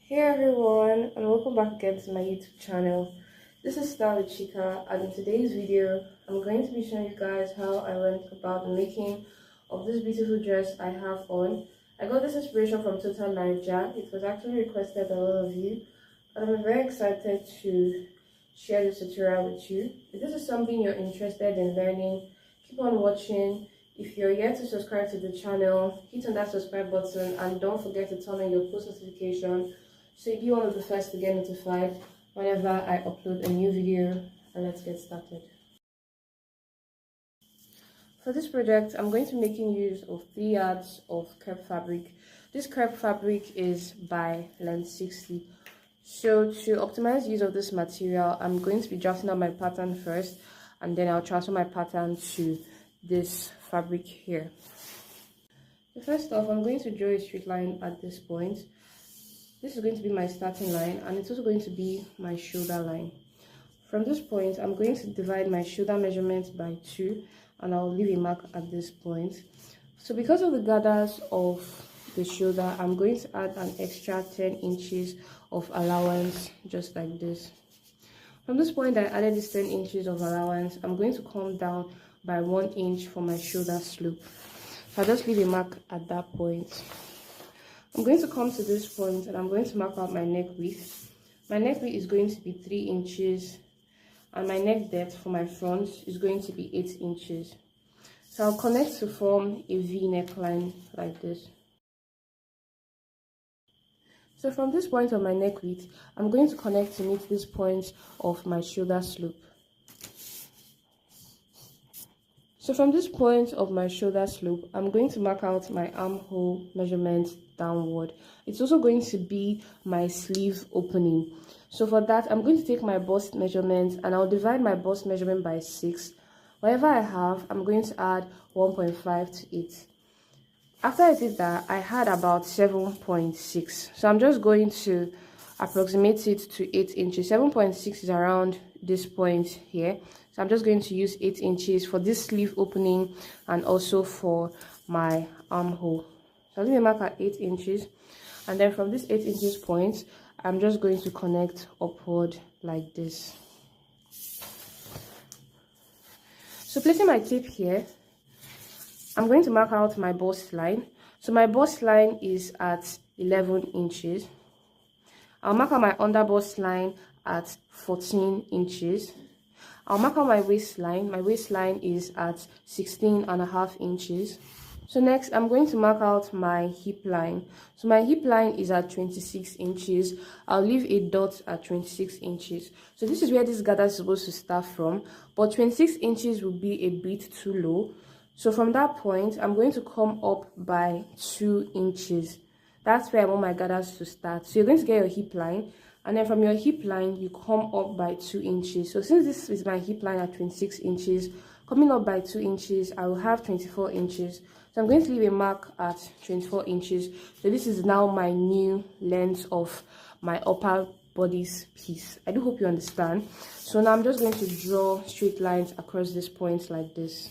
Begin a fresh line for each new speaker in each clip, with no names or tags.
Hey everyone, and welcome back again to my YouTube channel. This is Star with Chika, and in today's video, I'm going to be showing you guys how I went about the making of this beautiful dress I have on. I got this inspiration from Total Naija. It was actually requested by a lot of you, and I'm very excited to share this tutorial with you. If this is something you're interested in learning, keep on watching. If you're yet to subscribe to the channel, hit on that subscribe button and don't forget to turn on your post notification so you'll be one of the first to get notified whenever I upload a new video. And let's get started. For this project, I'm going to be making use of 3 yards of crepe fabric. This crepe fabric is by Length 60. So to optimize use of this material, I'm going to be drafting out my pattern first, and then I'll transfer my pattern to this fabric here. So first off, I'm going to draw a straight line at this point. This is going to be my starting line, and it's also going to be my shoulder line. From this point, I'm going to divide my shoulder measurement by 2, and I'll leave a mark at this point. So because of the gathers of the shoulder, I'm going to add an extra 10 inches of allowance, just like this. From this point, I added this 10 inches of allowance. I'm going to come down by 1 inch for my shoulder slope. So I'll just leave a mark at that point. I'm going to come to this point and I'm going to mark out my neck width. My neck width is going to be 3 inches, and my neck depth for my front is going to be 8 inches. So I'll connect to form a V neckline like this. So from this point of my neck width, I'm going to connect to meet this point of my shoulder slope. So from this point of my shoulder slope, I'm going to mark out my armhole measurement downward. It's also going to be my sleeve opening. So for that, I'm going to take my bust measurement and I'll divide my bust measurement by 6. Whatever I have, I'm going to add 1.5 to it. After I did that, I had about 7.6. So I'm just going to approximate it to 8 inches. 7.6 is around this point here. So I'm just going to use 8 inches for this sleeve opening and also for my armhole. So I'll leave a mark at 8 inches. And then from this 8 inches point, I'm just going to connect upward like this. So placing my tape here, I'm going to mark out my bust line. So my bust line is at 11 inches. I'll mark out my under bust line at 14 inches. I'll mark out my waistline. My waistline is at 16.5 inches. So next, I'm going to mark out my hip line. So my hip line is at 26 inches. I'll leave a dot at 26 inches. So this is where this gather is supposed to start from, but 26 inches will be a bit too low. So from that point, I'm going to come up by 2 inches. That's where I want my gathers to start. So you're going to get your hip line, and then from your hip line, you come up by 2 inches. So since this is my hip line at 26 inches, coming up by 2 inches, I will have 24 inches. So I'm going to leave a mark at 24 inches. So this is now my new length of my upper body's piece. I do hope you understand. So now I'm just going to draw straight lines across this point like this.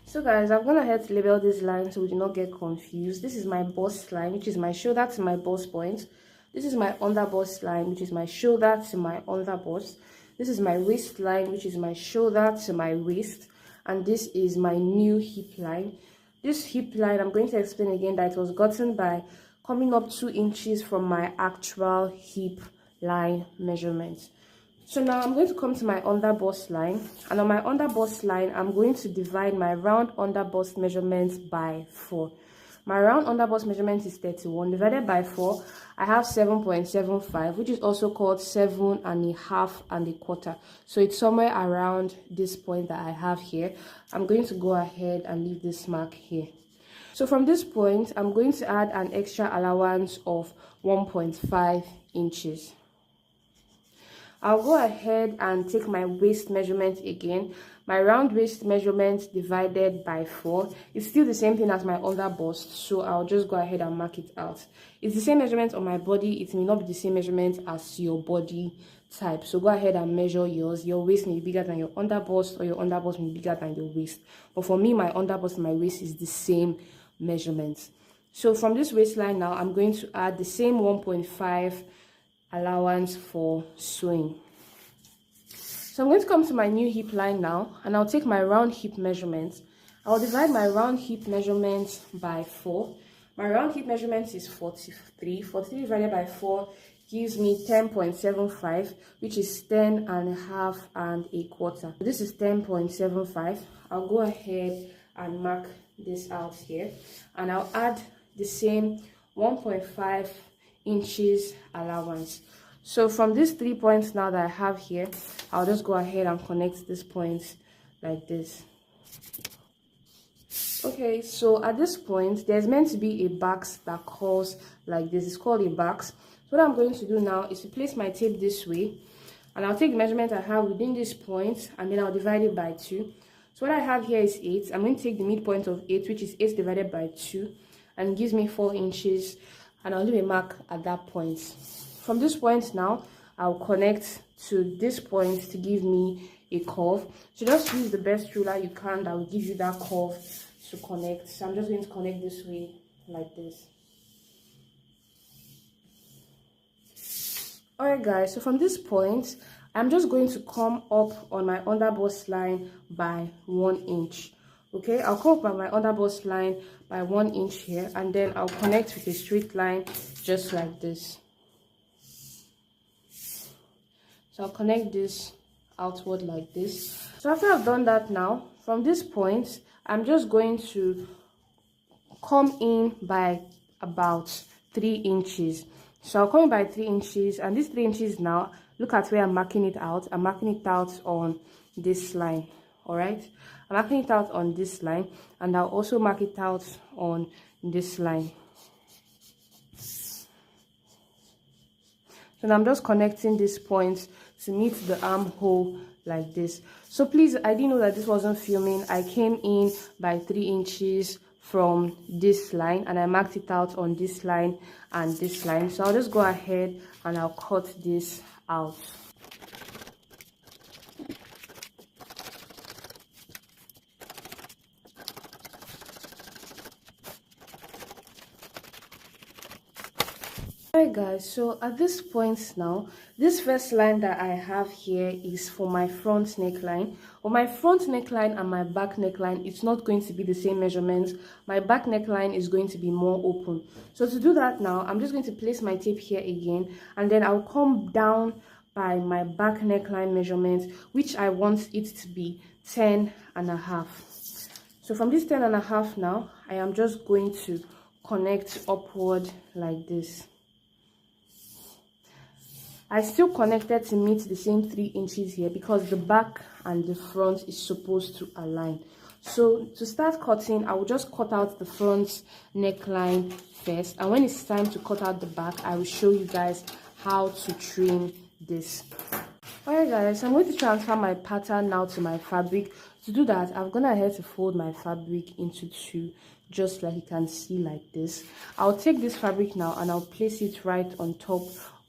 So guys, I'm gonna head to label this line so we do not get confused. This is my bust line, which is my shoulder to my bust point. This is my under bust line, which is my shoulder to my under bust. This is my waist line, which is my shoulder to my waist. And this is my new hip line. This hip line, I'm going to explain again that it was gotten by coming up 2 inches from my actual hip line measurement. So now I'm going to come to my under bust line, and on my under bust line, I'm going to divide my round under bust measurement by 4. My round under bust measurement is 31. Divided by 4, I have 7.75, which is also called 7.5 1/4. So it's somewhere around this point that I have here. I'm going to go ahead and leave this mark here. So from this point, I'm going to add an extra allowance of 1.5 inches. I'll go ahead and take my waist measurement again. My round waist measurement divided by 4 is still the same thing as my under bust, so I'll just go ahead and mark it out. It's the same measurement on my body. It may not be the same measurement as your body type, so go ahead and measure yours. Your waist may be bigger than your under bust, or your under bust may be bigger than your waist. But for me, my under bust and my waist is the same measurement. So from this waistline now, I'm going to add the same 1.5 allowance for sewing. So I'm going to come to my new hip line now, and I'll take my round hip measurement. I'll divide my round hip measurement by 4. My round hip measurement is 43. 43 divided by 4 gives me 10.75, which is 10 and a half and a quarter. This is 10.75. I'll go ahead and mark this out here, and I'll add the same 1.5 inches allowance. So from these 3 points now that I have here, I'll just go ahead and connect these points like this. Okay, so at this point, there's meant to be a box that curls like this. It's called a box. So what I'm going to do now is to place my tape this way, and I'll take the measurement I have within this point, and then I'll divide it by 2. So what I have here is 8. I'm going to take the midpoint of 8, which is 8 divided by 2, and it gives me 4 inches, and I'll leave a mark at that point. From this point now, I'll connect to this point to give me a curve. So just use the best ruler you can that will give you that curve to connect. So I'm just going to connect this way like this. Alright guys, so from this point, I'm just going to come up on my underbust line by 1 inch. Okay, I'll come up on my underbust line by 1 inch here, and then I'll connect with a straight line just like this. So I'll connect this outward like this. So after I've done that now, from this point, I'm just going to come in by about 3 inches. So I'll come in by 3 inches, and these 3 inches now, look at where I'm marking it out. I'm marking it out on this line. All right, I'm marking it out on this line, and I'll also mark it out on this line. So now I'm just connecting these points to meet the armhole like this. So please, I didn't know that this wasn't filming. I came in by 3 inches from this line, and I marked it out on this line and this line. So I'll just go ahead and I'll cut this out. Alright guys, so at this point now, this first line that I have here is for my front neckline. For my front neckline and my back neckline, it's not going to be the same measurements. My back neckline is going to be more open. So to do that now, I'm just going to place my tape here again, and then I'll come down by my back neckline measurement, which I want it to be 10 and a half. So from this 10 and a half now, I am just going to connect upward like this. I still connected to meet the same 3 inches here because the back and the front is supposed to align. So to start cutting, I will just cut out the front neckline first, and when it's time to cut out the back, I will show you guys how to trim this. Alright guys, I'm going to transfer my pattern now to my fabric. To do that, I'm gonna have to fold my fabric into 2, just like you can see like this. I'll take this fabric now and I'll place it right on top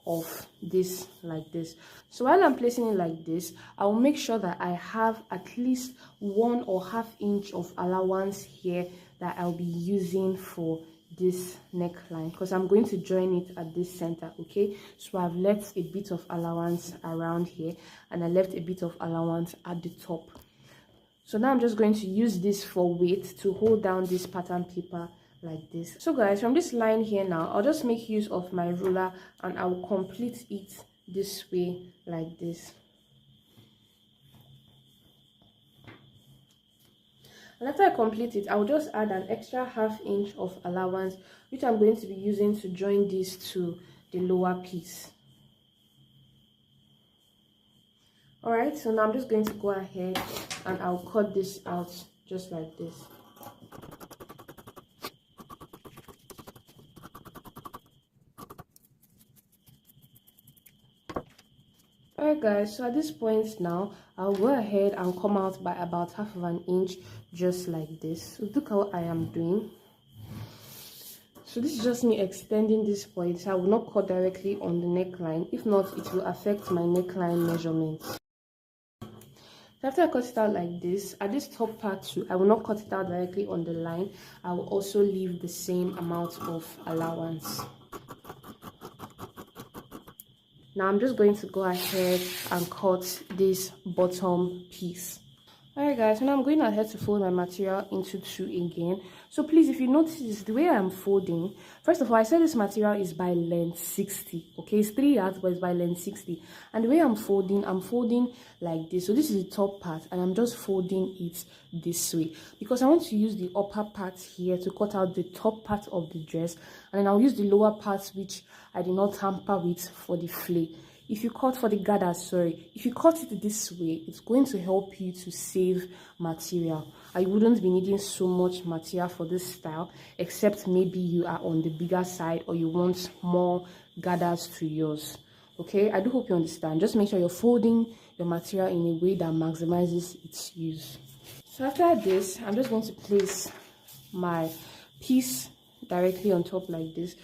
of this like this. So while I'm placing it like this, I will make sure that I have at least 1.5 inch of allowance here that I'll be using for this neckline, because I'm going to join it at this center. Okay, so I've left a bit of allowance around here, and I left a bit of allowance at the top. So now I'm just going to use this for weight to hold down this pattern paper like this. So guys, from this line here now, I'll just make use of my ruler and I will complete it this way like this. And after I complete it, I'll just add an extra 1/2 inch of allowance, which I'm going to be using to join this to the lower piece. Alright, so now I'm just going to go ahead and I'll cut this out just like this. Alright guys, so at this point now, I'll go ahead and come out by about 1/2 inch just like this. So look how I am doing. So this is just me extending this point, so I will not cut directly on the neckline. If not, it will affect my neckline measurements. So after I cut it out like this, at this top part too, I will not cut it out directly on the line. I will also leave the same amount of allowance. Now I'm just going to go ahead and cut this bottom piece. Alright guys, so now I'm going ahead to fold my material into two again. So please, if you notice the way I'm folding, first of all, I said this material is by length 60. Okay, it's 3 yards, but it's by length 60. And the way I'm folding like this. So this is the top part, and I'm just folding it this way because I want to use the upper part here to cut out the top part of the dress, and then I'll use the lower parts which I did not tamper with for the flay. If you cut for the gathers, if you cut it this way, it's going to help you to save material. I wouldn't be needing so much material for this style, except maybe you are on the bigger side or you want more gathers to yours. Okay, I do hope you understand. Just make sure you're folding your material in a way that maximizes its use. So after this, I'm just going to place my piece directly on top like this.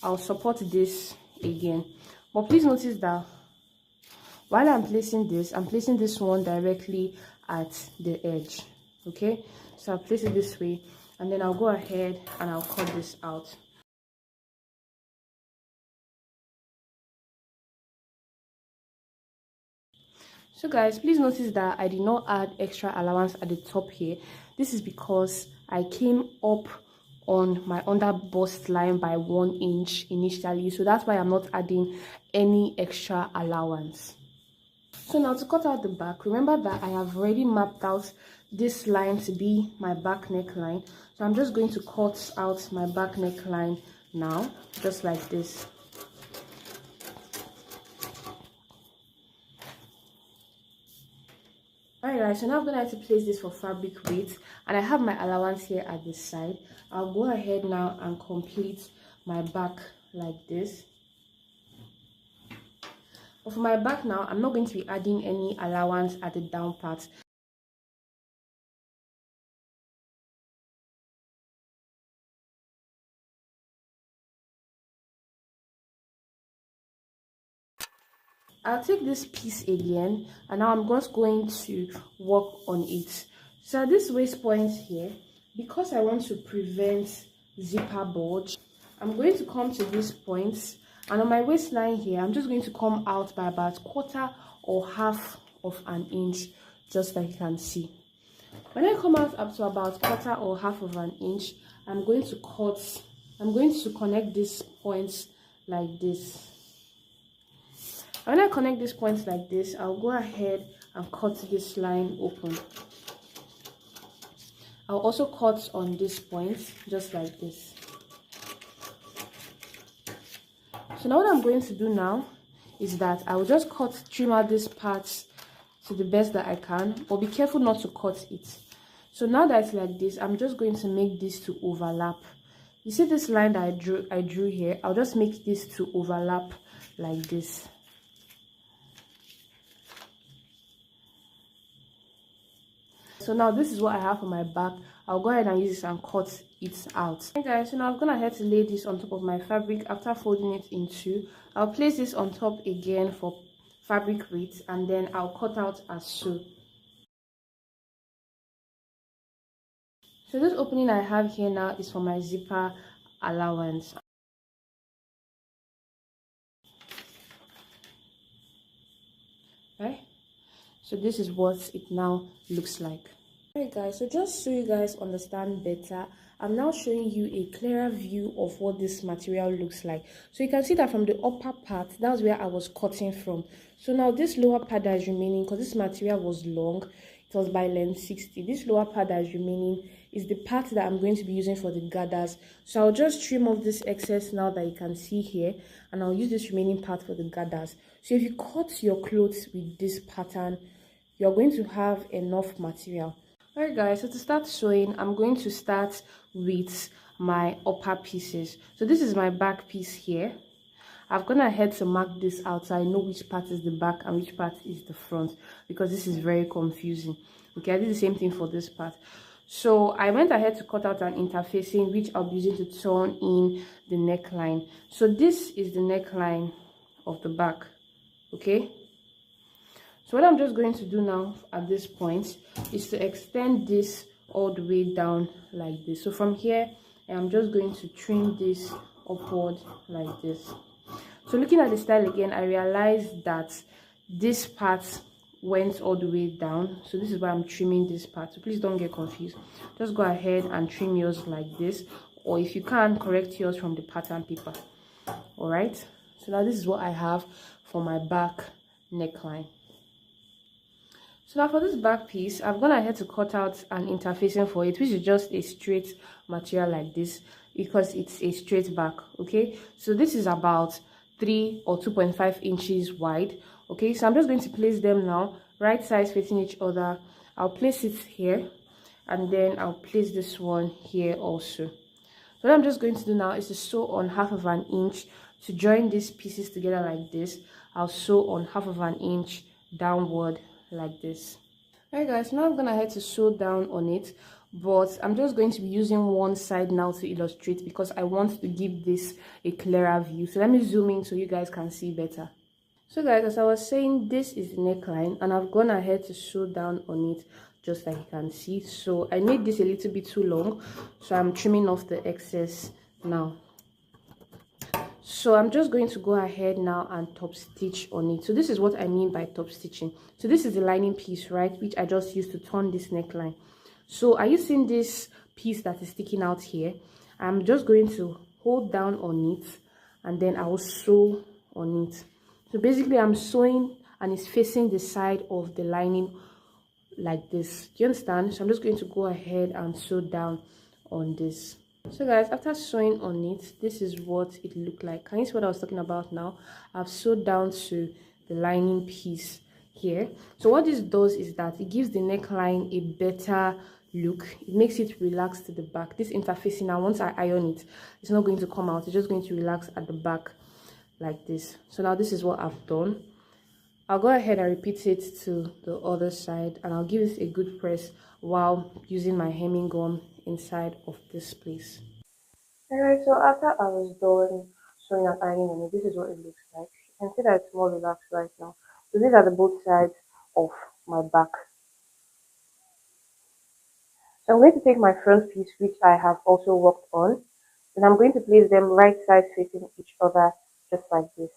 I'll support this again. But please notice that while I'm placing this one directly at the edge. Okay, so I'll place it this way, and then I'll go ahead and I'll cut this out. So guys, please notice that I did not add extra allowance at the top here. This is because I came up on my under bust line by 1 inch initially, so that's why I'm not adding any extra allowance. So now to cut out the back, remember that I have already mapped out this line to be my back neckline. So I'm just going to cut out my back neckline now, just like this. Alright guys, so now I'm going to have to place this for fabric weight, and I have my allowance here at the side. I'll go ahead now and complete my back like this. But for my back now, I'm not going to be adding any allowance at the down part. I'll take this piece again, and now I'm just going to work on it. So this waist point here, because I want to prevent zipper bulge, I'm going to come to this point, and on my waistline here, I'm just going to come out by about 1/4 or 1/2 of an inch, just like you can see. When I come out up to about 1/4 or 1/2 of an inch, I'm going to connect these points like this. When I connect these points like this, I'll go ahead and cut this line open. I'll also cut on this point, just like this. So now what I'm going to do now is that I will just trim out these parts to the best that I can, but be careful not to cut it. So now that it's like this, I'm just going to make this to overlap. You see this line that I drew here? I'll just make this to overlap like this. So now this is what I have for my back. I'll go ahead and use this and cut it out. Okay guys, so now I'm gonna have to lay this on top of my fabric after folding it in two. I'll place this on top again for fabric weight, and then I'll cut out as so. So this opening I have here now is for my zipper allowance. Right? So this is what it now looks like. Alright guys, so just so you guys understand better, I'm now showing you a clearer view of what this material looks like. So you can see that from the upper part, that's where I was cutting from. So now this lower part that is remaining, because this material was long, it was by length 60. This lower part that is remaining is the part that I'm going to be using for the gathers. So I'll just trim off this excess now that you can see here, and I'll use this remaining part for the gathers. So if you cut your clothes with this pattern, you're going to have enough material. Alright guys, so to start sewing, I'm going to start with my upper pieces. So this is my back piece here. I've gone ahead to mark this out so I know which part is the back and which part is the front, because this is very confusing. Okay, I did the same thing for this part. So I went ahead to cut out an interfacing, which I'll be using to turn in the neckline. So this is the neckline of the back. Okay, So what I'm just going to do now at this point is to extend this all the way down like this. So from here, I'm just going to trim this upward like this. So looking at the style again, I realized that this part went all the way down, so this is why I'm trimming this part. So please don't get confused, just go ahead and trim yours like this, or if you can, correct yours from the pattern paper. All right, so now this is what I have for my back neckline. So now for this back piece, I've gone ahead to cut out an interfacing for it, which is just a straight material like this, because it's a straight back. Okay, so this is about 3 or 2.5 inches wide. Okay, so I'm just going to place them now, right sides facing each other. I'll place it here, and then I'll place this one here also. So what I'm just going to do now is to sew on half of an inch to join these pieces together like this. I'll sew on half of an inch downward like this. Alright guys, now I'm gonna head to sew down on it, but I'm just going to be using one side now to illustrate because I want to give this a clearer view. So let me zoom in so you guys can see better. So guys, as I was saying, this is the neckline and I've gone ahead to sew down on it just like you can see. So I made this a little bit too long, so I'm trimming off the excess now. So I'm just going to go ahead now and top stitch on it. So this is what I mean by top stitching. So this is the lining piece, right, which I just used to turn this neckline. So are you seeing this piece that is sticking out here? I'm just going to hold down on it and then I will sew on it. So basically I'm sewing and it's facing the side of the lining like this. Do you understand? So I'm just going to go ahead and sew down on this. So guys, after sewing on it, this is what it looked like. Can you see what I was talking about now? I've sewed down to the lining piece here. So what this does is that it gives the neckline a better look. It makes it relax to the back. This interfacing now, once I iron it, it's not going to come out. It's just going to relax at the back like this. So now this is what I've done. I'll go ahead and repeat it to the other side and I'll give it a good press while using my hemming gun inside of this place. Alright, so after I was done sewing and ironing on it, this is what it looks like. You can see that it's more relaxed right now. So these are the both sides of my back. So I'm going to take my front piece, which I have also worked on, and I'm going to place them right sides facing each other just like this.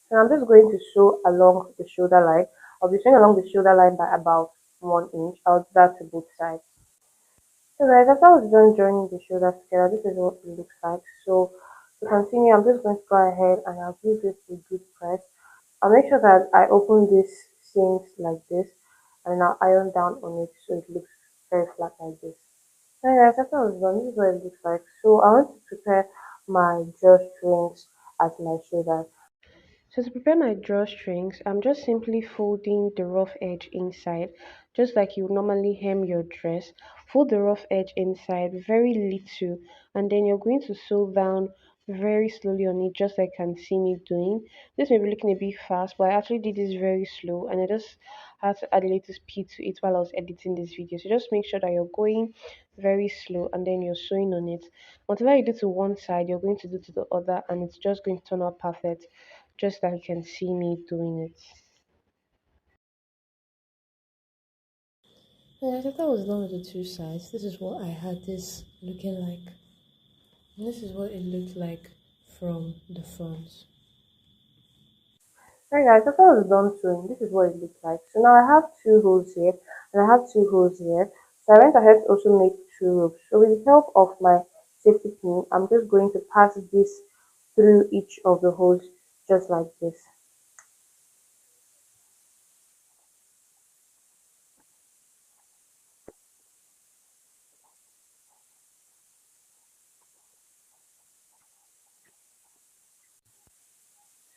So I'm just going to sew along the shoulder line. I'll be sewing along the shoulder line by about 1 inch. I'll do that to both sides. So guys, after I was done joining the shoulders together, this is what it looks like. So to continue, I'm just going to go ahead and I'll give this a good press. I'll make sure that I open this seams like this and I'll iron down on it so it looks very flat like this. So guys, after I was done, this is what it looks like. So I want to prepare my drawstrings at my shoulders. So to prepare my drawstrings, I'm just simply folding the rough edge inside, just like you would normally hem your dress. Fold the rough edge inside very little, and then you're going to sew down very slowly on it, just like you can see me doing. This may be looking a bit fast, but I actually did this very slow, and I just had to add a little speed to it while I was editing this video. So just make sure that you're going very slow, and then you're sewing on it. Whatever you do to one side, you're going to do to the other, and it's just going to turn out perfect, just like you can see me doing it. And after I was done with the two sides, this is what I had this looking like. And this is what it looked like from the front. Alright guys, after I was done sewing, this is what it looked like. So now I have two holes here and I have two holes here. So I went ahead to also make two ropes. So with the help of my safety pin, I'm just going to pass this through each of the holes just like this.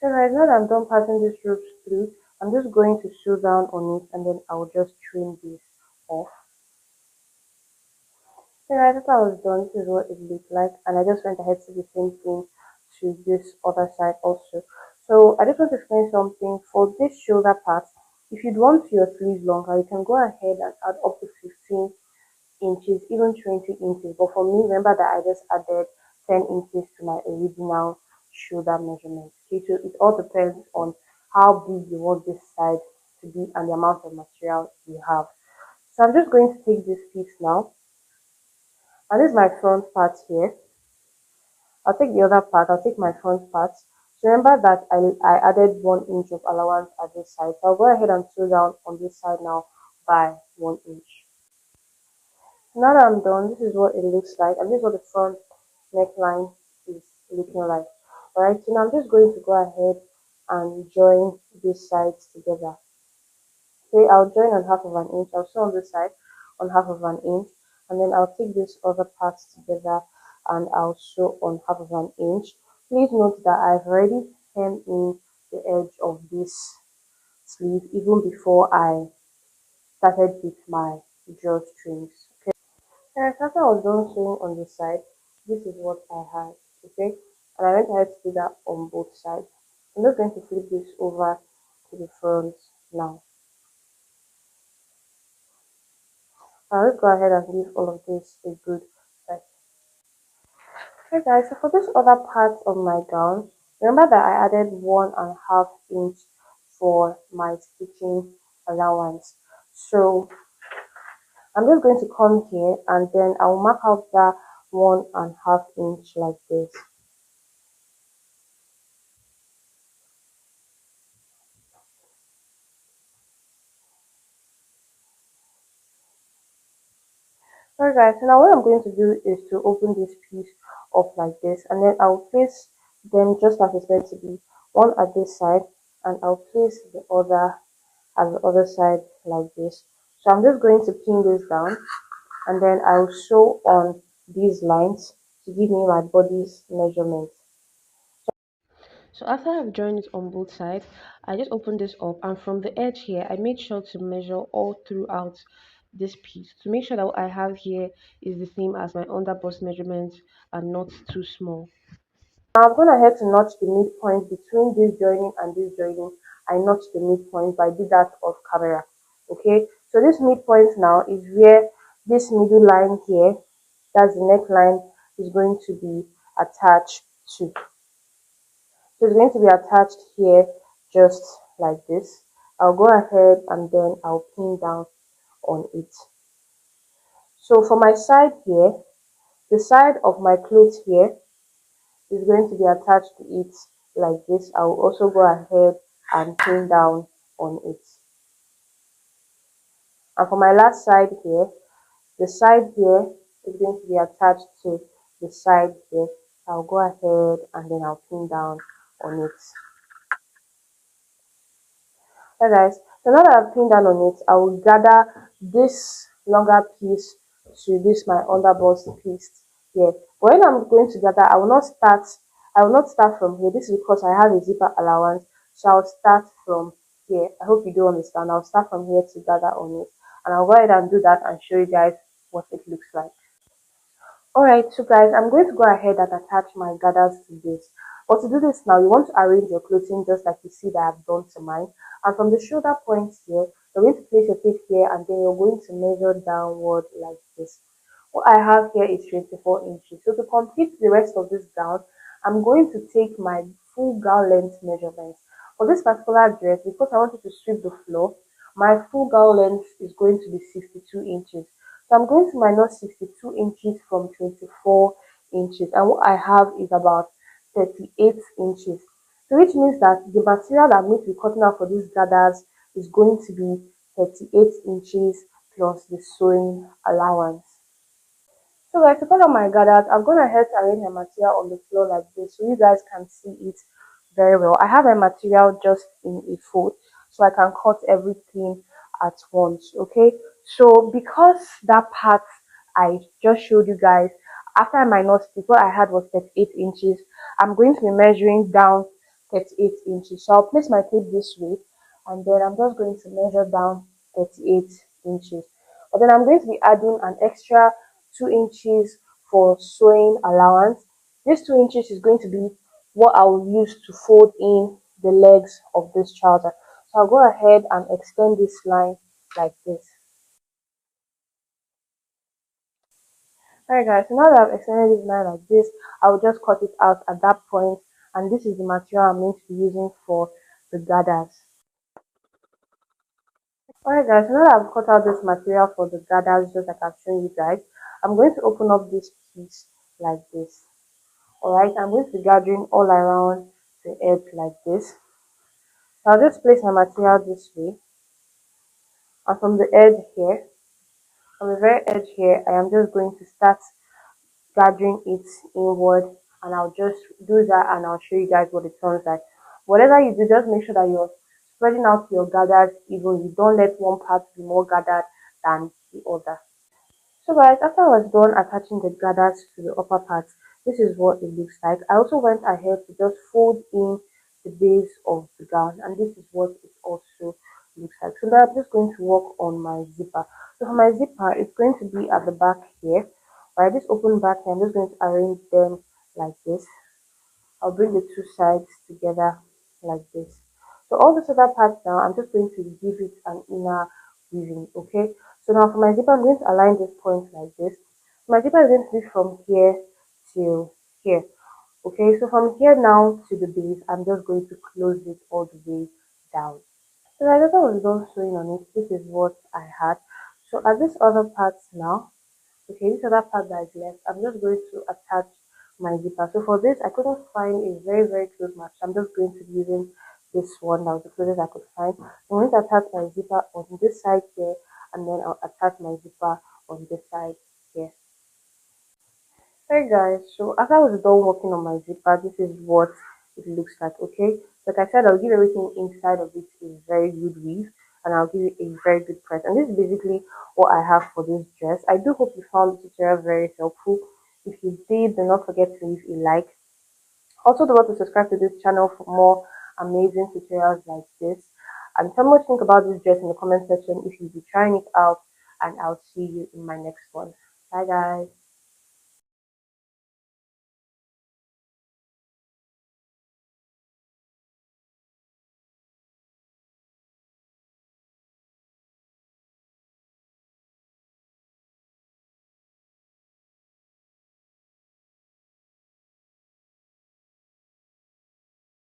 So right now that I'm done passing these ropes through, I'm just going to sew down on it and then I'll just trim this off. So right after I was done, this is what it looked like, and I just went ahead to do the same thing to this other side also. So I just want to explain something for this shoulder part. If you'd want your sleeves longer, you can go ahead and add up to 15 inches, even 20 inches. But for me, remember that I just added 10 inches to my original shoulder measurement. Okay, so it all depends on how big you want this side to be and the amount of material you have. So I'm just going to take this piece now, and this is my front part here. I'll take the other part, I'll take my front part. So remember that I added 1 inch of allowance at this side. So I'll go ahead and sew down on this side now by 1 inch. So now that I'm done, this is what it looks like, and this is what the front neckline is looking like. Alright, so now I'm just going to go ahead and join these sides together. Okay, I'll join on half of an inch. I'll sew on this side on half of an inch, and then I'll take this other part together and I'll sew on half of an inch. Please note that I've already hemmed in the edge of this sleeve even before I started with my drawstrings. Okay, and after I was done sewing on the side, this is what I had. Okay, and I went ahead to do that on both sides. I'm just going to flip this over to the front now. Now let's go ahead and give all of this a good test. Okay guys, so for this other part of my gown, remember that I added 1.5 inch for my stitching allowance. So I'm just going to come here and then I'll mark out that 1.5 inch like this. Alright guys, so now what I'm going to do is to open this piece up like this, and then I'll place them just like it's meant to be, one at this side and I'll place the other at the other side like this. So I'm just going to pin this down and then I'll sew on these lines to give me my body's measurement. So after I've joined it on both sides, I just opened this up, and from the edge here, I made sure to measure all throughout this piece to make sure that what I have here is the same as my under bust measurement and not too small. Now I'm going ahead to notch the midpoint between this joining and this joining. I notched the midpoint, but I did that off camera. Okay, so this midpoint now is where this middle line here, that's the neckline, is going to be attached to. So it's going to be attached here just like this. I'll go ahead and then I'll pin down on it. So for my side here, the side of my clothes here is going to be attached to it like this. I will also go ahead and pin down on it. And for my last side here, the side here is going to be attached to the side here. I'll go ahead and then I'll pin down on it. Alright guys, so now that I've pinned down on it, I will gather this longer piece to this my underbust piece here. But when I'm going to gather, I will not start from here. This is because I have a zipper allowance, so I'll start from here. I hope you do understand. I'll start from here to gather on it, and I'll go ahead and do that and show you guys what it looks like. Alright, so guys, I'm going to go ahead and attach my gathers to this. But to do this now, you want to arrange your clothing just like you see that I've done to mine. And from the shoulder points here, you're going to place your tape here and then you're going to measure downward like this. What I have here is 24 inches. So to complete the rest of this gown, I'm going to take my full gown length measurements. For this particular dress, because I wanted to sweep the floor, my full gown length is going to be 62 inches. So I'm going to minus 62 inches from 24 inches, and what I have is about 38 inches. So which means that the material that I'm going to be cutting out for these gathers is going to be 38 inches plus the sewing allowance. So guys, to cut out my gathers, I've gone ahead to arrange my material on the floor like this so you guys can see it very well. I have my material just in a fold so I can cut everything at once. Okay, so because that part I just showed you guys, after I minus it, what I had was 38 inches. I'm going to be measuring down 38 inches. So I'll place my tape this way and then I'm just going to measure down 38 inches. But then I'm going to be adding an extra 2 inches for sewing allowance. This 2 inches is going to be what I will use to fold in the legs of this trouser. So I'll go ahead and extend this line like this. Alright guys, so now that I've extended this line like this, I will just cut it out at that point and this is the material I'm going to be using for the gathers. Alright guys, so now that I've cut out this material for the gathers just like I've shown you guys, I'm going to open up this piece like this. Alright, I'm going to be gathering all around the edge like this. So I'll just place my material this way, and from the edge here, from the very edge here, I am just going to start gathering it inward, and I'll just do that and I'll show you guys what it turns like. Whatever you do, just make sure that you're spreading out your gathers evenly. Don't let one part be more gathered than the other. So guys, after I was done attaching the gathers to the upper part, this is what it looks like. I also went ahead to just fold in the base of the gown, and this is what it also looks like. So now I'm just going to work on my zipper. So for my zipper, it's going to be at the back here. Right, this open back here, I'm just going to arrange them like this. I'll bring the two sides together like this. So all this other part now, I'm just going to give it an inner weaving, okay? So now for my zipper, I'm going to align this point like this. My zipper is going to be from here to here, okay? So from here now to the base, I'm just going to close it all the way down. So like I was done sewing on it, this is what I had. So at this other part now, okay, this other part that is left, I'm just going to attach my zipper. So for this, I couldn't find a very close match. So I'm just going to be using this one that was the closest I could find. I'm going to attach my zipper on this side here, and then I'll attach my zipper on this side here. Hey guys, so after I was done working on my zipper, this is what it looks like, okay? Like I said, I'll give everything inside of it a very good weave, and I'll give it a very good press. And this is basically what I have for this dress. I do hope you found this tutorial very helpful. If you did, do not forget to leave a like. Also, don't forget to subscribe to this channel for more amazing tutorials like this. And tell me what you think about this dress in the comment section if you'll be trying it out, and I'll see you in my next one. Bye guys.